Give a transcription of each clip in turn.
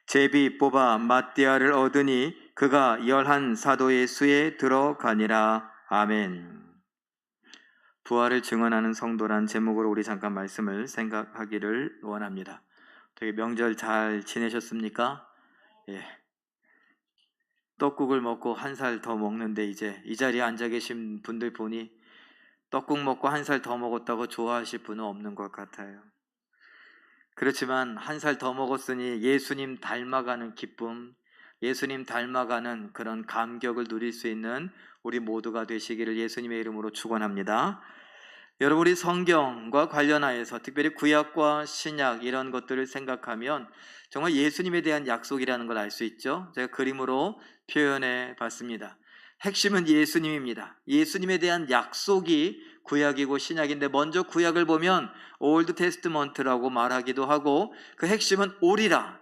제비 뽑아 마띠아를 얻으니 그가 11사도의 수에 들어가니라. 아멘. 부활을 증언하는 성도란 제목으로 우리 잠깐 말씀을 생각하기를 원합니다. 되게 명절 잘 지내셨습니까? 예. 떡국을 먹고 1살 더 먹는데 이제 이 자리에 앉아 계신 분들 보니 떡국 먹고 1살 더 먹었다고 좋아하실 분은 없는 것 같아요. 그렇지만 1살 더 먹었으니 예수님 닮아가는 기쁨, 예수님 닮아가는 그런 감격을 누릴 수 있는 우리 모두가 되시기를 예수님의 이름으로 축원합니다. 여러분, 우리 성경과 관련하여서 특별히 구약과 신약 이런 것들을 생각하면 정말 예수님에 대한 약속이라는 걸 알 수 있죠. 제가 그림으로 표현해 봤습니다. 핵심은 예수님입니다. 예수님에 대한 약속이 구약이고 신약인데, 먼저 구약을 보면 올드 테스트먼트라고 말하기도 하고, 그 핵심은 오리라,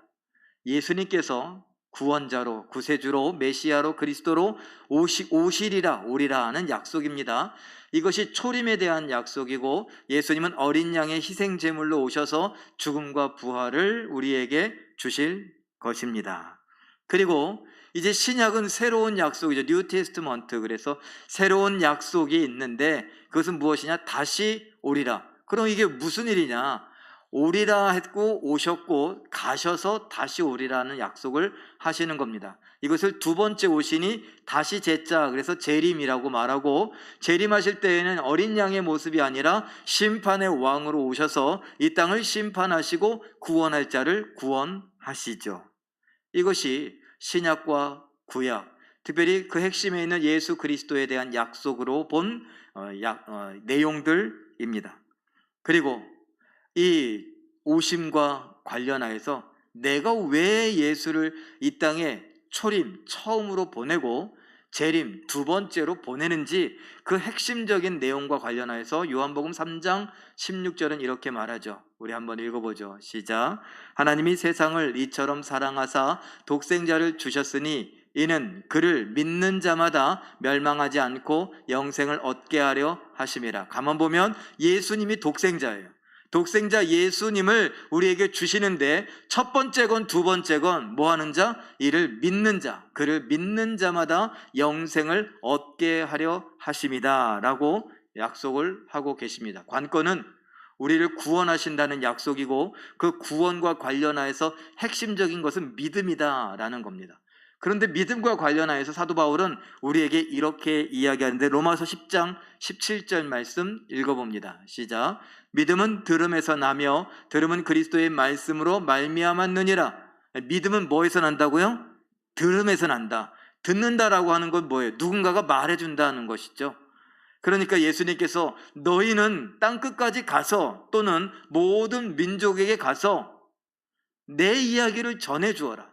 예수님께서 구원자로, 구세주로, 메시아로, 그리스도로 오시리라, 오리라 하는 약속입니다. 이것이 초림에 대한 약속이고, 예수님은 어린 양의 희생 제물로 오셔서 죽음과 부활을 우리에게 주실 것입니다. 그리고 이제 신약은 새로운 약속이죠. 뉴 테스트먼트. 그래서 새로운 약속이 있는데 그것은 무엇이냐? 다시 오리라. 그럼 이게 무슨 일이냐? 오리라 했고 오셨고 가셔서 다시 오리라는 약속을 하시는 겁니다. 이것을 두 번째 오시니 다시 제자, 그래서 재림이라고 말하고, 재림하실 때에는 어린 양의 모습이 아니라 심판의 왕으로 오셔서 이 땅을 심판하시고 구원할 자를 구원하시죠. 이것이 신약과 구약, 특별히 그 핵심에 있는 예수 그리스도에 대한 약속으로 본 내용들입니다. 그리고 이 오심과 관련하여서 내가 왜 예수를 이 땅에 초림 처음으로 보내고 재림 두 번째로 보내는지, 그 핵심적인 내용과 관련하여서 요한복음 3장 16절은 이렇게 말하죠. 우리 한번 읽어보죠. 시작. 하나님이 세상을 이처럼 사랑하사 독생자를 주셨으니 이는 그를 믿는 자마다 멸망하지 않고 영생을 얻게 하려 하심이라. 가만 보면 예수님이 독생자예요. 독생자 예수님을 우리에게 주시는데, 첫 번째 건 두 번째 건 뭐 하는 자? 이를 믿는 자, 그를 믿는 자마다 영생을 얻게 하려 하심이다 라고 약속을 하고 계십니다. 관건은 우리를 구원하신다는 약속이고, 그 구원과 관련하여서 핵심적인 것은 믿음이다 라는 겁니다. 그런데 믿음과 관련하여서 사도 바울은 우리에게 이렇게 이야기하는데, 로마서 10장 17절 말씀 읽어봅니다. 시작. 믿음은 들음에서 나며 들음은 그리스도의 말씀으로 말미암았느니라. 믿음은 뭐에서 난다고요? 들음에서 난다. 듣는다라고 하는 건 뭐예요? 누군가가 말해준다는 것이죠. 그러니까 예수님께서 너희는 땅끝까지 가서, 또는 모든 민족에게 가서 내 이야기를 전해주어라.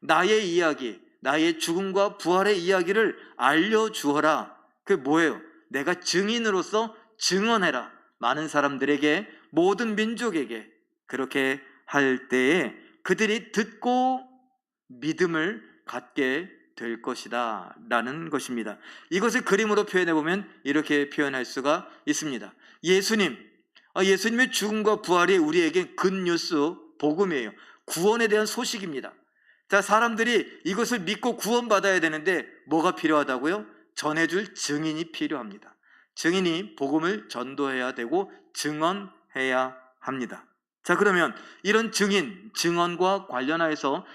나의 이야기, 나의 죽음과 부활의 이야기를 알려주어라. 그게 뭐예요? 내가 증인으로서 증언해라. 많은 사람들에게, 모든 민족에게. 그렇게 할 때에 그들이 듣고 믿음을 갖게 될 것이다 라는 것입니다. 이것을 그림으로 표현해 보면 이렇게 표현할 수가 있습니다. 예수님의 죽음과 부활이 우리에게 굿뉴스, 복음이에요. 구원에 대한 소식입니다. 자, 사람들이 이것을 믿고 구원받아야 되는데 뭐가 필요하다고요? 전해줄 증인이 필요합니다. 증인이 복음을 전도해야 되고 증언해야 합니다. 자, 그러면 이런 증언과 관련하여서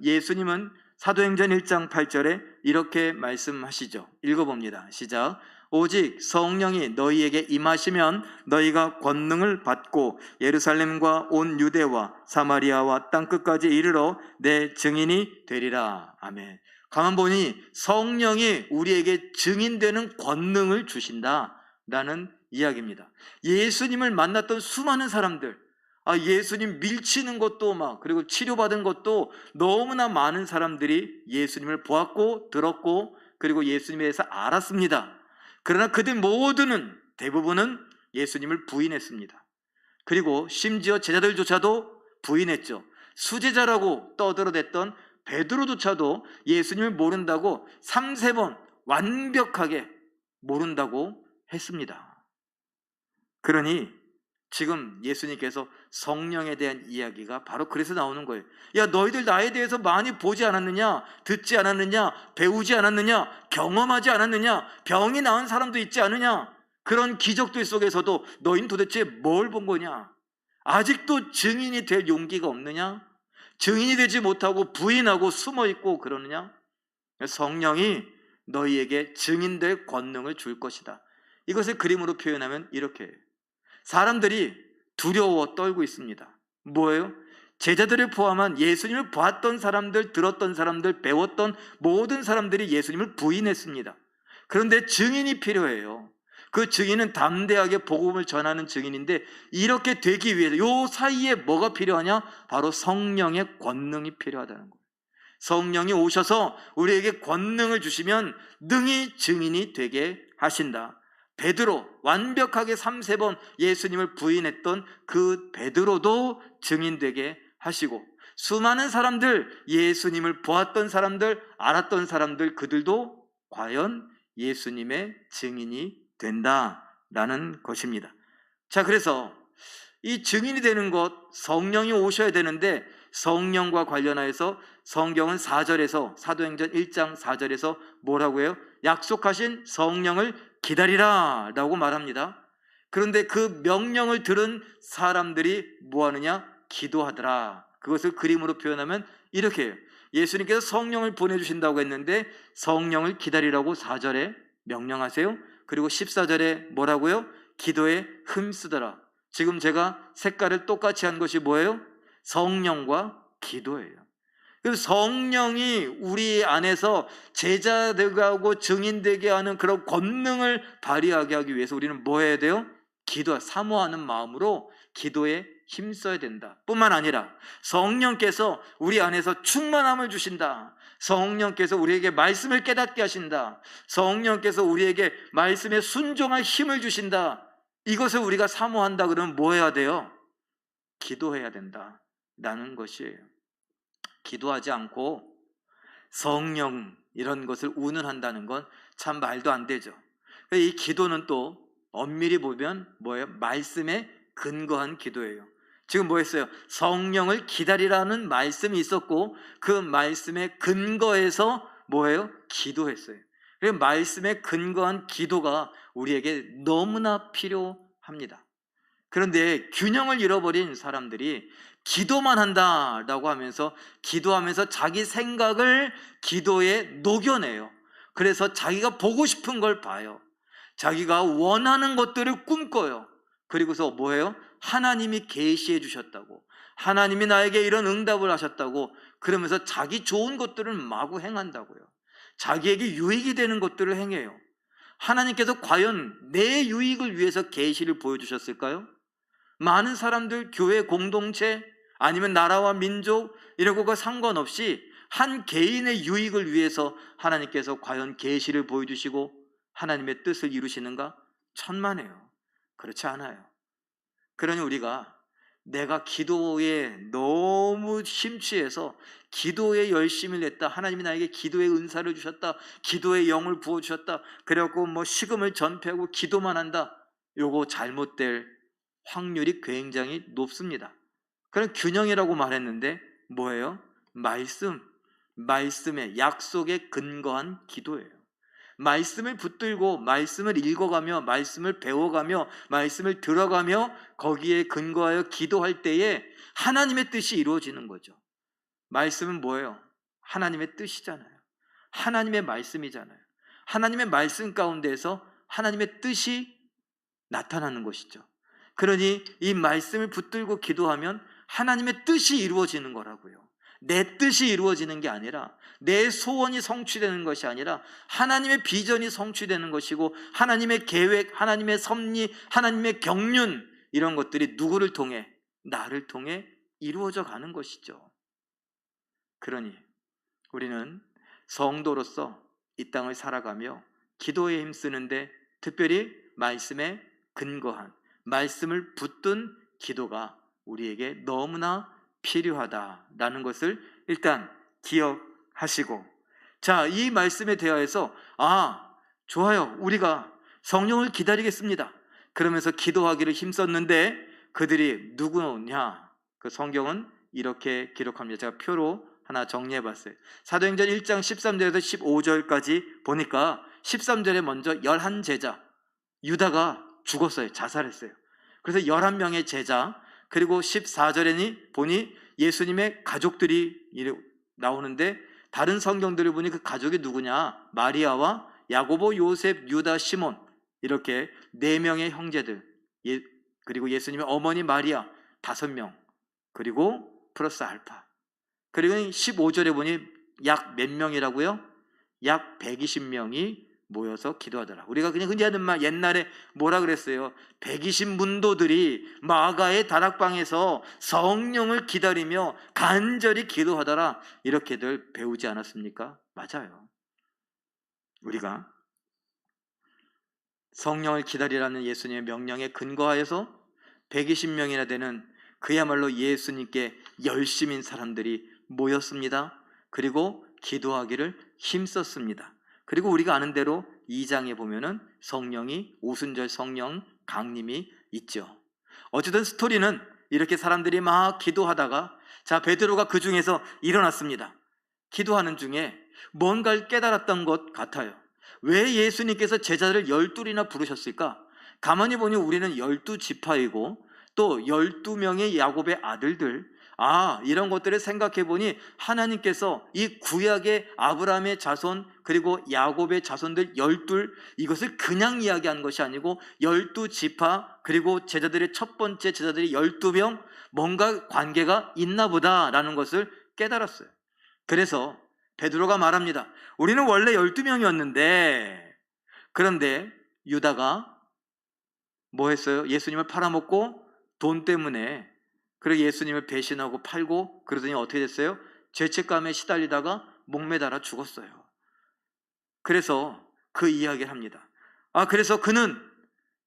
예수님은 사도행전 1장 8절에 이렇게 말씀하시죠. 읽어봅니다. 시작. 오직 성령이 너희에게 임하시면 너희가 권능을 받고 예루살렘과 온 유대와 사마리아와 땅끝까지 이르러 내 증인이 되리라. 아멘. 가만 보니 성령이 우리에게 증인되는 권능을 주신다라는 이야기입니다. 예수님을 만났던 수많은 사람들, 예수님 밀치는 것도 그리고 치료받은 것도 너무나 많은 사람들이 예수님을 보았고 들었고 그리고 예수님에 대해서 알았습니다. 그러나 그들 모두는, 대부분은 예수님을 부인했습니다. 그리고 심지어 제자들조차도 부인했죠. 수제자라고 떠들어댔던 베드로조차도 예수님을 모른다고 3-4번 완벽하게 모른다고 했습니다. 그러니 지금 예수님께서 성령에 대한 이야기가 바로 그래서 나오는 거예요. 야, 너희들 나에 대해서 많이 보지 않았느냐? 듣지 않았느냐? 배우지 않았느냐? 경험하지 않았느냐? 병이 나은 사람도 있지 않느냐? 그런 기적들 속에서도 너희는 도대체 뭘 본 거냐? 아직도 증인이 될 용기가 없느냐? 증인이 되지 못하고 부인하고 숨어있고 그러느냐? 성령이 너희에게 증인될 권능을 줄 것이다. 이것을 그림으로 표현하면 이렇게 해요. 사람들이 두려워 떨고 있습니다. 뭐예요? 제자들을 포함한 예수님을 봤던 사람들, 들었던 사람들, 배웠던 모든 사람들이 예수님을 부인했습니다. 그런데 증인이 필요해요. 그 증인은 담대하게 복음을 전하는 증인인데, 이렇게 되기 위해서 요 사이에 뭐가 필요하냐? 바로 성령의 권능이 필요하다는 거예요. 성령이 오셔서 우리에게 권능을 주시면 능히 증인이 되게 하신다. 베드로, 완벽하게 3-4번 예수님을 부인했던 그 베드로도 증인되게 하시고, 수많은 사람들, 예수님을 보았던 사람들, 알았던 사람들, 그들도 과연 예수님의 증인이 된다라는 것입니다. 자, 그래서 이 증인이 되는 것, 성령이 오셔야 되는데, 성령과 관련하여서 성경은 4절에서, 사도행전 1장 4절에서 뭐라고 해요? 약속하신 성령을 기다리라 라고 말합니다. 그런데 그 명령을 들은 사람들이 뭐 하느냐? 기도하더라. 그것을 그림으로 표현하면 이렇게 해요. 예수님께서 성령을 보내주신다고 했는데 성령을 기다리라고 4절에 명령하세요. 그리고 14절에 뭐라고요? 기도에 힘쓰더라. 지금 제가 색깔을 똑같이 한 것이 뭐예요? 성령과 기도예요. 그래서 성령이 우리 안에서 제자되고 증인되게 하는 그런 권능을 발휘하게 하기 위해서 우리는 뭐 해야 돼요? 사모하는 마음으로 기도에 힘써야 된다. 뿐만 아니라 성령께서 우리 안에서 충만함을 주신다. 성령께서 우리에게 말씀을 깨닫게 하신다. 성령께서 우리에게 말씀에 순종할 힘을 주신다. 이것을 우리가 사모한다 그러면 뭐 해야 돼요? 기도해야 된다라는 것이에요. 기도하지 않고 성령 이런 것을 운운한다는 건 참 말도 안 되죠. 이 기도는 또 엄밀히 보면 뭐예요? 말씀에 근거한 기도예요. 지금 뭐 했어요? 성령을 기다리라는 말씀이 있었고 그 말씀에 근거해서 뭐예요? 기도했어요. 그래서 말씀에 근거한 기도가 우리에게 너무나 필요합니다. 그런데 균형을 잃어버린 사람들이 기도만 한다라고 하면서 기도하면서 자기 생각을 기도에 녹여내요. 그래서 자기가 보고 싶은 걸 봐요. 자기가 원하는 것들을 꿈꿔요. 그리고서 뭐예요? 하나님이 계시해 주셨다고, 하나님이 나에게 이런 응답을 하셨다고 그러면서 자기 좋은 것들을 마구 행한다고요. 자기에게 유익이 되는 것들을 행해요. 하나님께서 과연 내 유익을 위해서 계시를 보여주셨을까요? 많은 사람들, 교회 공동체 아니면 나라와 민족 이러고가 상관없이 한 개인의 유익을 위해서 하나님께서 과연 계시를 보여주시고 하나님의 뜻을 이루시는가? 천만에요. 그렇지 않아요. 그러니 우리가 내가 기도에 너무 심취해서 기도에 열심을 냈다, 하나님이 나에게 기도의 은사를 주셨다, 기도의 영을 부어주셨다, 그래갖고 뭐 식음을 전폐하고 기도만 한다, 요거 잘못될 확률이 굉장히 높습니다. 그런 균형이라고 말했는데 뭐예요? 말씀의 약속에 근거한 기도예요. 말씀을 붙들고 말씀을 읽어가며 말씀을 배워가며 말씀을 들어가며 거기에 근거하여 기도할 때에 하나님의 뜻이 이루어지는 거죠. 말씀은 뭐예요? 하나님의 뜻이잖아요. 하나님의 말씀이잖아요. 하나님의 말씀 가운데에서 하나님의 뜻이 나타나는 것이죠. 그러니 이 말씀을 붙들고 기도하면 하나님의 뜻이 이루어지는 거라고요. 내 뜻이 이루어지는 게 아니라, 내 소원이 성취되는 것이 아니라 하나님의 비전이 성취되는 것이고 하나님의 계획, 하나님의 섭리, 하나님의 경륜, 이런 것들이 누구를 통해? 나를 통해 이루어져 가는 것이죠. 그러니 우리는 성도로서 이 땅을 살아가며 기도에 힘쓰는데 특별히 말씀에 근거한, 말씀을 붙든 기도가 우리에게 너무나 필요하다라는 것을 일단 기억하시고, 자, 이 말씀에 대하여서 좋아요, 우리가 성령을 기다리겠습니다 그러면서 기도하기를 힘썼는데 그들이 누구냐? 그 성경은 이렇게 기록합니다. 제가 표로 하나 정리해 봤어요. 사도행전 1장 13절에서 15절까지 보니까 13절에 먼저 11제자 유다가 죽었어요. 자살했어요. 그래서 11명의 제자, 그리고 14절에는 보니 예수님의 가족들이 나오는데, 다른 성경들을 보니 그 가족이 누구냐? 마리아와 야고보, 요셉, 유다, 시몬, 이렇게 4명의 형제들, 그리고 예수님의 어머니 마리아 5명, 그리고 플러스 알파. 그리고 15절에 보니 약 몇 명이라고요? 약 120명이 모여서 기도하더라. 우리가 그냥 흔히 하는 말, 옛날에 뭐라 그랬어요? 120문도들이 마가의 다락방에서 성령을 기다리며 간절히 기도하더라, 이렇게들 배우지 않았습니까? 맞아요. 우리가 성령을 기다리라는 예수님의 명령에 근거하여서 120명이나 되는 그야말로 예수님께 열심인 사람들이 모였습니다. 그리고 기도하기를 힘썼습니다. 그리고 우리가 아는 대로 2장에 보면은 성령이, 오순절 성령 강림이 있죠. 어쨌든 스토리는 이렇게 사람들이 막 기도하다가, 자, 베드로가 그 중에서 일어났습니다. 기도하는 중에 뭔가를 깨달았던 것 같아요. 왜 예수님께서 제자들을 12이나 부르셨을까? 가만히 보니 우리는 12지파이고 또 12명의 야곱의 아들들, 이런 것들을 생각해 보니 하나님께서 이 구약의 아브라함의 자손 그리고 야곱의 자손들 12, 이것을 그냥 이야기한 것이 아니고 12지파 그리고 제자들의 첫 번째 제자들이 12명, 뭔가 관계가 있나 보다라는 것을 깨달았어요. 그래서 베드로가 말합니다. 우리는 원래 12명이었는데 그런데 유다가 뭐 했어요? 예수님을 팔아먹고 돈 때문에, 그리고 예수님을 배신하고 팔고, 그러더니 어떻게 됐어요? 죄책감에 시달리다가 목매달아 죽었어요. 그래서 그 이야기를 합니다. 그래서 그는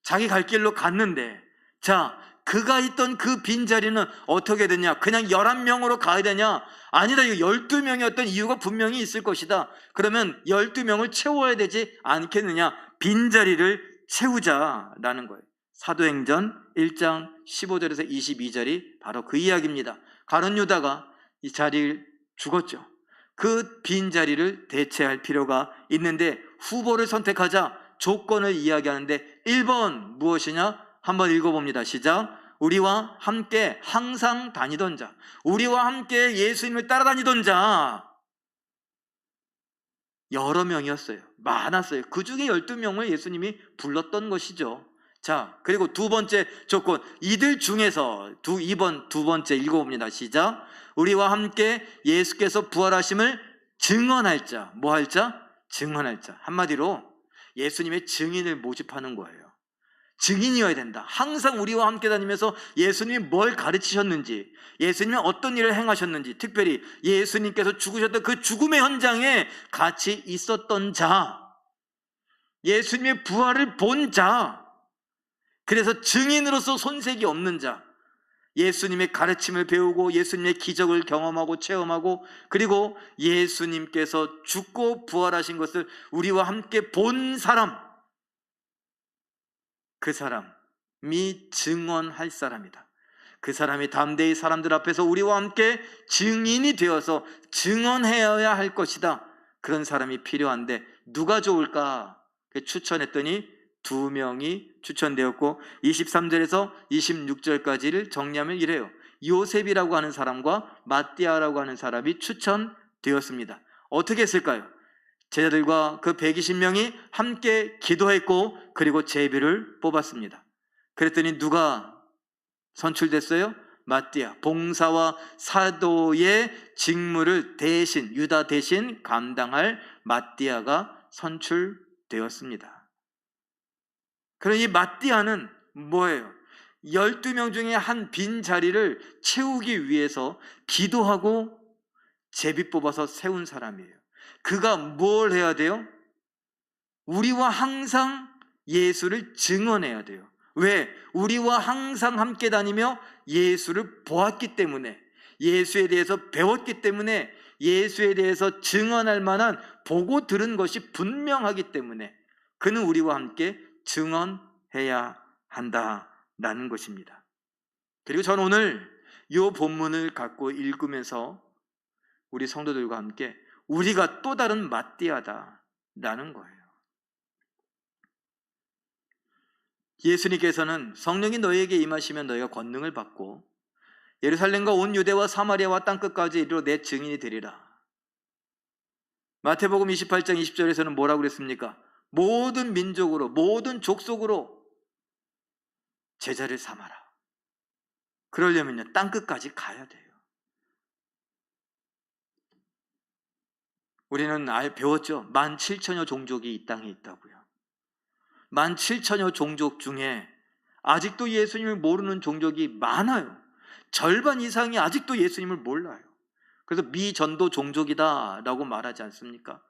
자기 갈 길로 갔는데, 자, 그가 있던 그 빈자리는 어떻게 되냐? 그냥 11명으로 가야 되냐? 아니다, 이거 12명이었던 이유가 분명히 있을 것이다. 그러면 12명을 채워야 되지 않겠느냐? 빈자리를 채우자라는 거예요. 사도행전 1장 15절에서 22절이 바로 그 이야기입니다. 가룟 유다가 이 자리를 죽었죠. 그 빈자리를 대체할 필요가 있는데 후보를 선택하자 조건을 이야기하는데 1번 무엇이냐? 한번 읽어봅니다. 시작. 우리와 함께 항상 다니던 자, 우리와 함께 예수님을 따라다니던 자. 여러 명이었어요. 많았어요. 그 중에 12명을 예수님이 불렀던 것이죠. 자, 그리고 두 번째 조건, 이들 중에서 두 번째 읽어봅니다. 시작. 우리와 함께 예수께서 부활하심을 증언할 자. 뭐 할 자? 증언할 자. 한마디로 예수님의 증인을 모집하는 거예요. 증인이어야 된다. 항상 우리와 함께 다니면서 예수님이 뭘 가르치셨는지, 예수님이 어떤 일을 행하셨는지, 특별히 예수님께서 죽으셨던 그 죽음의 현장에 같이 있었던 자, 예수님의 부활을 본 자, 그래서 증인으로서 손색이 없는 자, 예수님의 가르침을 배우고 예수님의 기적을 경험하고 체험하고, 그리고 예수님께서 죽고 부활하신 것을 우리와 함께 본 사람, 그 사람이 증언할 사람이다. 그 사람이 담대히 사람들 앞에서 우리와 함께 증인이 되어서 증언해야 할 것이다. 그런 사람이 필요한데 누가 좋을까? 추천했더니 2명이 추천되었고 23절에서 26절까지를 정리하면 이래요. 요셉이라고 하는 사람과 마띠아라고 하는 사람이 추천되었습니다. 어떻게 했을까요? 제자들과 그 120명이 함께 기도했고 그리고 제비를 뽑았습니다. 그랬더니 누가 선출됐어요? 마띠아, 봉사와 사도의 직무를 대신, 유다 대신 감당할 마띠아가 선출되었습니다. 그러니 마띠아는 뭐예요? 12명 중에 한 빈 자리를 채우기 위해서 기도하고 제비 뽑아서 세운 사람이에요. 그가 뭘 해야 돼요? 우리와 항상 예수를 증언해야 돼요. 왜? 우리와 항상 함께 다니며 예수를 보았기 때문에, 예수에 대해서 배웠기 때문에, 예수에 대해서 증언할 만한 보고 들은 것이 분명하기 때문에 그는 우리와 함께 증언해야 한다라는 것입니다. 그리고 저는 오늘 이 본문을 갖고 읽으면서 우리 성도들과 함께 우리가 또 다른 마띠아다라는 거예요. 예수님께서는 성령이 너희에게 임하시면 너희가 권능을 받고 예루살렘과 온 유대와 사마리아와 땅끝까지 이르러 내 증인이 되리라. 마태복음 28장 20절에서는 뭐라고 그랬습니까? 모든 민족으로, 모든 족속으로 제자를 삼아라. 그러려면요, 땅끝까지 가야 돼요. 우리는 배웠죠. 17,000여 종족이 이 땅에 있다고요. 17,000여 종족 중에 아직도 예수님을 모르는 종족이 많아요. 절반 이상이 아직도 예수님을 몰라요. 그래서 미전도 종족이다 라고 말하지 않습니까?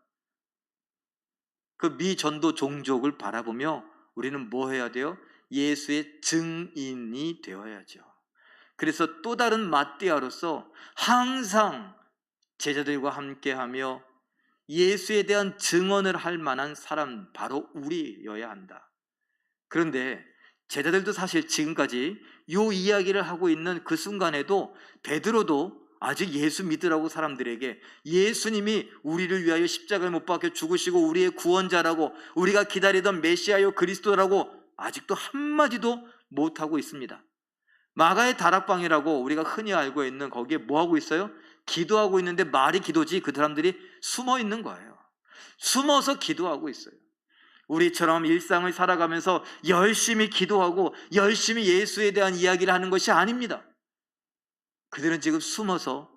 그 미전도 종족을 바라보며 우리는 뭐 해야 돼요? 예수의 증인이 되어야죠. 그래서 또 다른 마띠아로서 항상 제자들과 함께하며 예수에 대한 증언을 할 만한 사람, 바로 우리여야 한다. 그런데 제자들도 사실 지금까지 이 이야기를 하고 있는 그 순간에도 베드로도 아직 예수 믿으라고 사람들에게 예수님이 우리를 위하여 십자가에 못 박혀 죽으시고 우리의 구원자라고, 우리가 기다리던 메시아요 그리스도라고 아직도 한마디도 못하고 있습니다. 마가의 다락방이라고 우리가 흔히 알고 있는 거기에 뭐하고 있어요? 기도하고 있는데 말이 기도지 그 사람들이 숨어 있는 거예요. 숨어서 기도하고 있어요. 우리처럼 일상을 살아가면서 열심히 기도하고 열심히 예수에 대한 이야기를 하는 것이 아닙니다. 그들은 지금 숨어서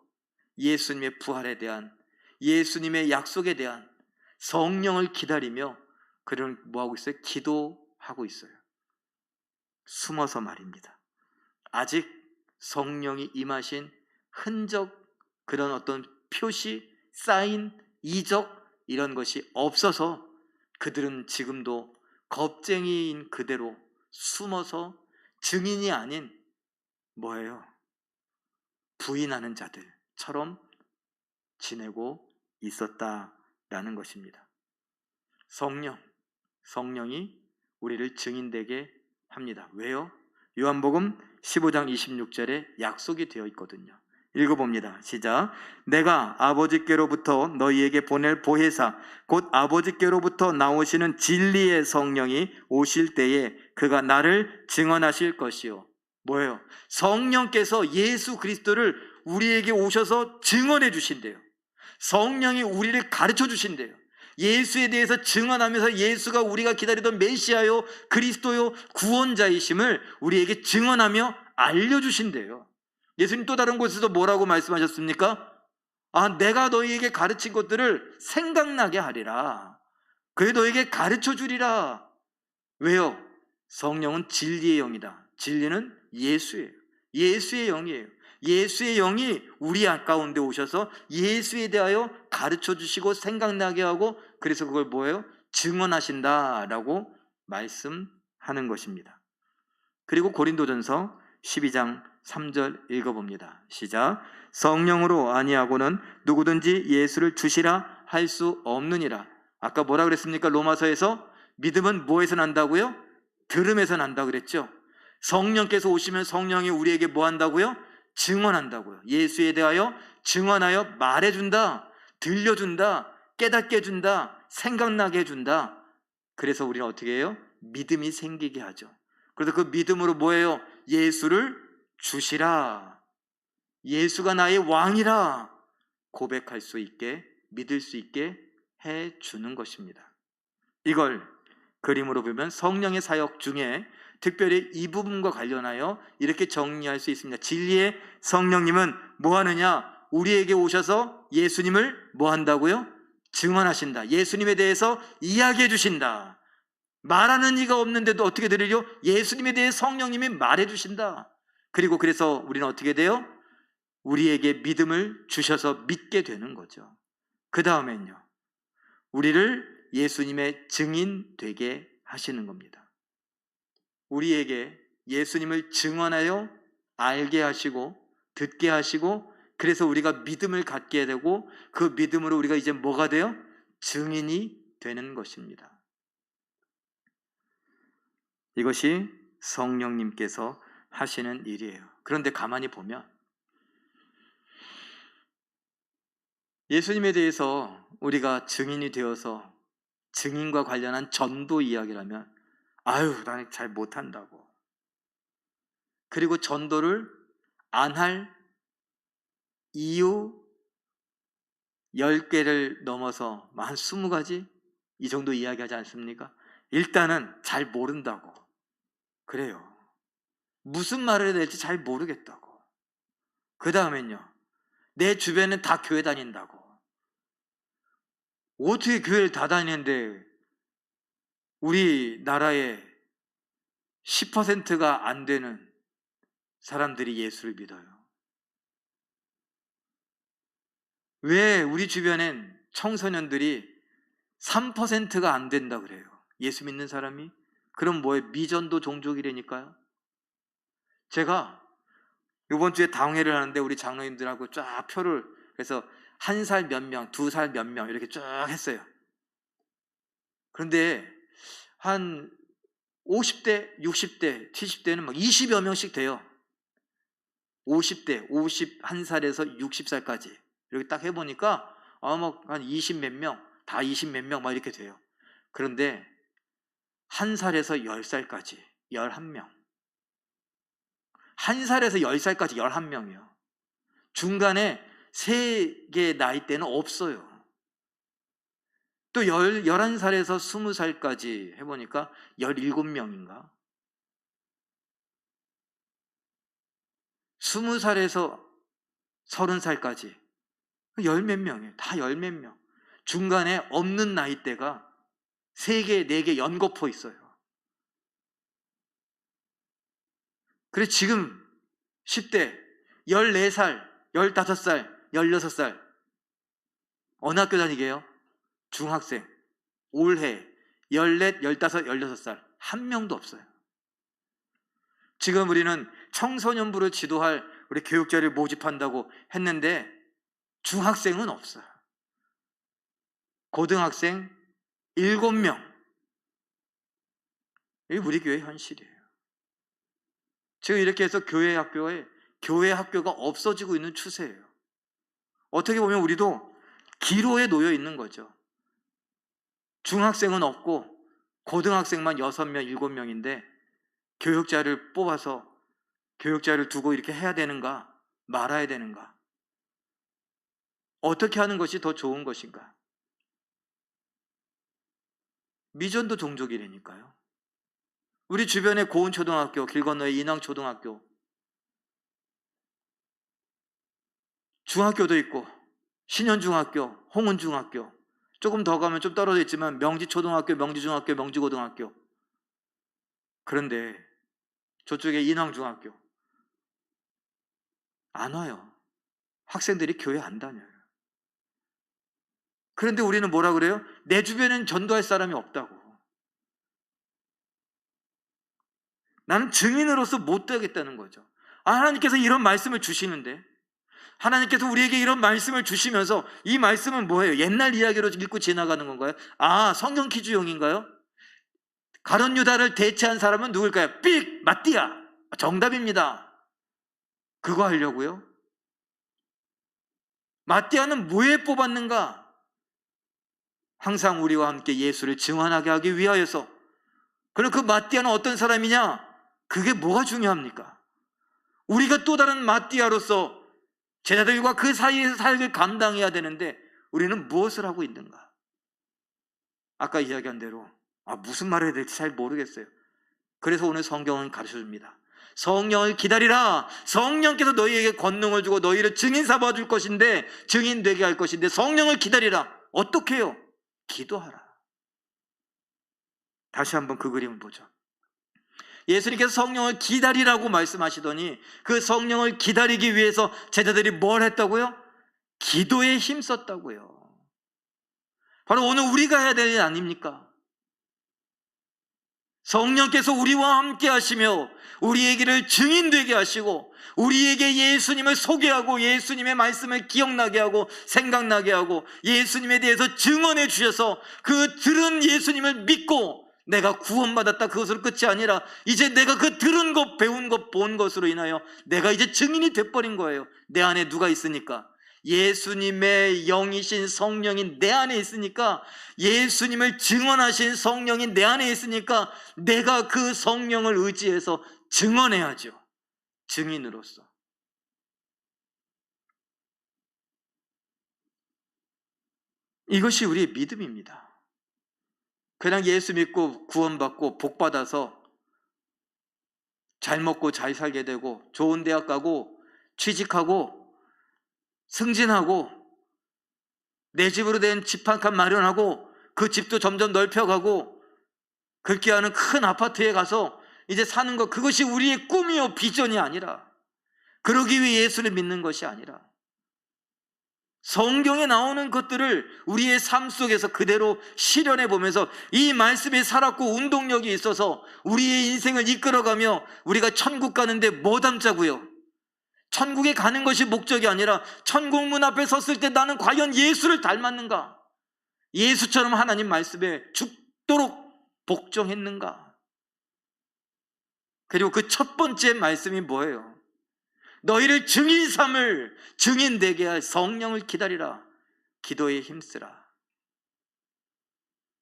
예수님의 부활에 대한, 예수님의 약속에 대한 성령을 기다리며 그들은 뭐하고 있어요? 기도하고 있어요. 숨어서 말입니다. 아직 성령이 임하신 흔적, 그런 어떤 표시, 사인, 이적 이런 것이 없어서 그들은 지금도 겁쟁이인 그대로 숨어서 증인이 아닌 뭐예요? 부인하는 자들처럼 지내고 있었다라는 것입니다. 성령이 우리를 증인되게 합니다. 왜요? 요한복음 15장 26절에 약속이 되어 있거든요. 읽어봅니다. 시작. 내가 아버지께로부터 너희에게 보낼 보혜사 곧 아버지께로부터 나오시는 진리의 성령이 오실 때에 그가 나를 증언하실 것이요. 뭐예요? 성령께서 예수 그리스도를 우리에게 오셔서 증언해 주신대요. 성령이 우리를 가르쳐 주신대요. 예수에 대해서 증언하면서 예수가 우리가 기다리던 메시아요 그리스도요 구원자이심을 우리에게 증언하며 알려주신대요. 예수님 또 다른 곳에서 뭐라고 말씀하셨습니까? 내가 너희에게 가르친 것들을 생각나게 하리라. 그래 너희에게 가르쳐 주리라. 왜요? 성령은 진리의 영이다. 진리는 예수예요. 예수의 영이에요. 예수의 영이 우리 가운데 오셔서 예수에 대하여 가르쳐 주시고 생각나게 하고, 그래서 그걸 뭐예요? 증언하신다라고 말씀하는 것입니다. 그리고 고린도전서 12장 3절 읽어봅니다. 시작. 성령으로 아니하고는 누구든지 예수를 주시라 할 수 없느니라. 아까 뭐라 그랬습니까? 로마서에서 믿음은 뭐에서 난다고요? 들음에서 난다고 그랬죠. 성령께서 오시면 성령이 우리에게 뭐 한다고요? 증언한다고요. 예수에 대하여 증언하여 말해준다, 들려준다, 깨닫게 해준다, 생각나게 해준다. 그래서 우리는 어떻게 해요? 믿음이 생기게 하죠. 그래서 그 믿음으로 뭐예요? 예수를 주시라, 예수가 나의 왕이라 고백할 수 있게, 믿을 수 있게 해주는 것입니다. 이걸 그림으로 보면 성령의 사역 중에 특별히 이 부분과 관련하여 이렇게 정리할 수 있습니다. 진리의 성령님은 뭐 하느냐? 우리에게 오셔서 예수님을 뭐 한다고요? 증언하신다. 예수님에 대해서 이야기해 주신다. 말하는 이가 없는데도 어떻게 들으려? 예수님에 대해 성령님이 말해 주신다. 그리고 그래서 우리는 어떻게 돼요? 우리에게 믿음을 주셔서 믿게 되는 거죠. 그 다음엔요, 우리를 예수님의 증인 되게 하시는 겁니다. 우리에게 예수님을 증언하여 알게 하시고 듣게 하시고, 그래서 우리가 믿음을 갖게 되고 그 믿음으로 우리가 이제 뭐가 돼요? 증인이 되는 것입니다. 이것이 성령님께서 하시는 일이에요. 그런데 가만히 보면 예수님에 대해서 우리가 증인이 되어서 증인과 관련한 전도 이야기를 하면 아유, 나는 잘 못한다고. 그리고 전도를 안 할 이유 10개를 넘어서 한 20가지 이 정도 이야기하지 않습니까? 일단은 잘 모른다고. 그래요. 무슨 말을 해야 될지 잘 모르겠다고. 그 다음엔요, 내 주변은 다 교회 다닌다고. 어떻게 교회를 다 다니는데 우리나라의 10%가 안 되는 사람들이 예수를 믿어요? 왜 우리 주변엔 청소년들이 3%가 안 된다 그래요? 예수 믿는 사람이? 그럼 뭐예요? 미전도 종족이라니까요. 제가 이번 주에 당회를 하는데 우리 장로님들하고 쫙 표를, 그래서 1살 몇 명, 2살 몇 명 이렇게 쭉 했어요. 그런데 한 50대, 60대, 70대는 막 20여 명씩 돼요. 50대, 51살에서 60살까지 이렇게 딱 해보니까 한 20 몇 명, 다 20 몇 명 막 이렇게 돼요. 그런데 1살에서 10살까지 11명, 1살에서 10살까지 11명이요. 중간에 3개 나이대는 없어요. 또 11살에서 20살까지 해보니까 17명인가? 20살에서 30살까지 10몇 명이에요. 다 10몇 명. 중간에 없는 나이대가 3개, 4개 연거푸어 있어요. 그래서 지금 10대, 14살, 15살, 16살 어느 학교 다니게요? 중학생. 올해 14, 15, 16살 한 명도 없어요. 지금 우리는 청소년부를 지도할 우리 교육자를 모집한다고 했는데 중학생은 없어요. 고등학생 7명. 이게 우리 교회 현실이에요. 지금 이렇게 해서 교회 학교가 없어지고 있는 추세예요. 어떻게 보면 우리도 기로에 놓여 있는 거죠. 중학생은 없고 고등학생만 6명, 7명인데 교육자를 뽑아서 교육자를 두고 이렇게 해야 되는가, 말아야 되는가? 어떻게 하는 것이 더 좋은 것인가? 미전도 종족이라니까요. 우리 주변에 고운초등학교, 길 건너에 인왕초등학교, 중학교도 있고 신현중학교, 홍은중학교, 조금 더 가면 좀 떨어져 있지만 명지초등학교, 명지중학교, 명지고등학교. 그런데 저쪽에 인왕중학교 안 와요. 학생들이 교회 안 다녀요. 그런데 우리는 뭐라 그래요? 내 주변에는 전도할 사람이 없다고. 나는 증인으로서 못 되겠다는 거죠. 하나님께서 이런 말씀을 주시는데, 하나님께서 우리에게 이런 말씀을 주시면서 이 말씀은 뭐예요? 옛날 이야기로 읽고 지나가는 건가요? 성경 퀴즈용인가요? 가룟 유다를 대체한 사람은 누굴까요? 삑! 마띠아! 정답입니다. 그거 하려고요? 마띠아는 뭐에 뽑았는가? 항상 우리와 함께 예수를 증언하게 하기 위하여서. 그럼 그 마띠아는 어떤 사람이냐? 그게 뭐가 중요합니까? 우리가 또 다른 마띠아로서 제자들과 그 사이에서 삶을 감당해야 되는데 우리는 무엇을 하고 있는가? 아까 이야기한 대로 무슨 말을 해야 될지 잘 모르겠어요. 그래서 오늘 성경은 가르쳐줍니다. 성령을 기다리라. 성령께서 너희에게 권능을 주고 너희를 증인 삼아줄 것인데, 증인 되게 할 것인데 성령을 기다리라. 어떻게 해요? 기도하라. 다시 한번 그 그림을 보죠. 예수님께서 성령을 기다리라고 말씀하시더니 그 성령을 기다리기 위해서 제자들이 뭘 했다고요? 기도에 힘썼다고요. 바로 오늘 우리가 해야 될 일 아닙니까? 성령께서 우리와 함께 하시며 우리에게를 증인되게 하시고 우리에게 예수님을 소개하고 예수님의 말씀을 기억나게 하고 생각나게 하고 예수님에 대해서 증언해 주셔서 그 들은 예수님을 믿고 내가 구원받았다 그것으로 끝이 아니라 이제 내가 그 들은 것, 배운 것, 본 것으로 인하여 내가 이제 증인이 돼버린 거예요. 내 안에 누가 있으니까? 예수님의 영이신 성령이 내 안에 있으니까, 예수님을 증언하신 성령이 내 안에 있으니까 내가 그 성령을 의지해서 증언해야죠. 증인으로서. 이것이 우리의 믿음입니다. 그냥 예수 믿고 구원받고 복받아서 잘 먹고 잘 살게 되고 좋은 대학 가고 취직하고 승진하고 내 집으로 된 집 한 칸 마련하고 그 집도 점점 넓혀가고 그렇게 하는 큰 아파트에 가서 이제 사는 것, 그것이 우리의 꿈이요 비전이 아니라, 그러기 위해 예수를 믿는 것이 아니라 성경에 나오는 것들을 우리의 삶 속에서 그대로 실현해 보면서 이 말씀에 살았고 운동력이 있어서 우리의 인생을 이끌어가며 우리가 천국 가는데 뭐 담자고요? 천국에 가는 것이 목적이 아니라 천국 문 앞에 섰을 때 나는 과연 예수를 닮았는가? 예수처럼 하나님 말씀에 죽도록 복종했는가? 그리고 그 첫 번째 말씀이 뭐예요? 너희를 증인 삼을 증인 되게 할 성령을 기다리라. 기도에 힘쓰라.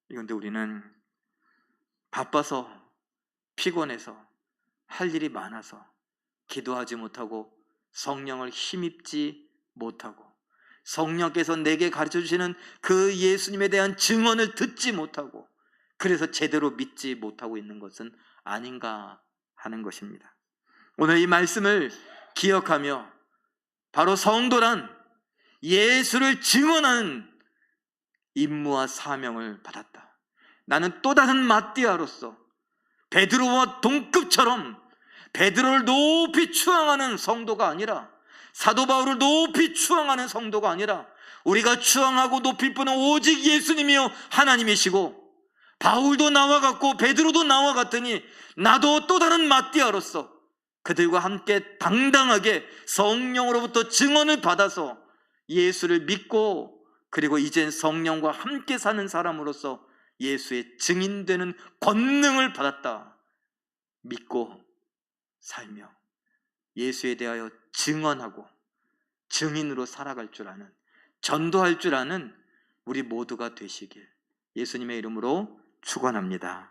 그런데 우리는 바빠서 피곤해서 할 일이 많아서 기도하지 못하고 성령을 힘입지 못하고 성령께서 내게 가르쳐주시는 그 예수님에 대한 증언을 듣지 못하고 그래서 제대로 믿지 못하고 있는 것은 아닌가 하는 것입니다. 오늘 이 말씀을 기억하며 바로 성도란 예수를 증언하는 임무와 사명을 받았다. 나는 또 다른 마띠아로서 베드로와 동급처럼 베드로를 높이 추앙하는 성도가 아니라, 사도 바울을 높이 추앙하는 성도가 아니라, 우리가 추앙하고 높일 분은 오직 예수님이요 하나님이시고, 바울도 나와 같고 베드로도 나와 같으니 나도 또 다른 마띠아로서 그들과 함께 당당하게 성령으로부터 증언을 받아서 예수를 믿고, 그리고 이젠 성령과 함께 사는 사람으로서 예수의 증인되는 권능을 받았다. 믿고 살며 예수에 대하여 증언하고 증인으로 살아갈 줄 아는, 전도할 줄 아는 우리 모두가 되시길 예수님의 이름으로 축원합니다.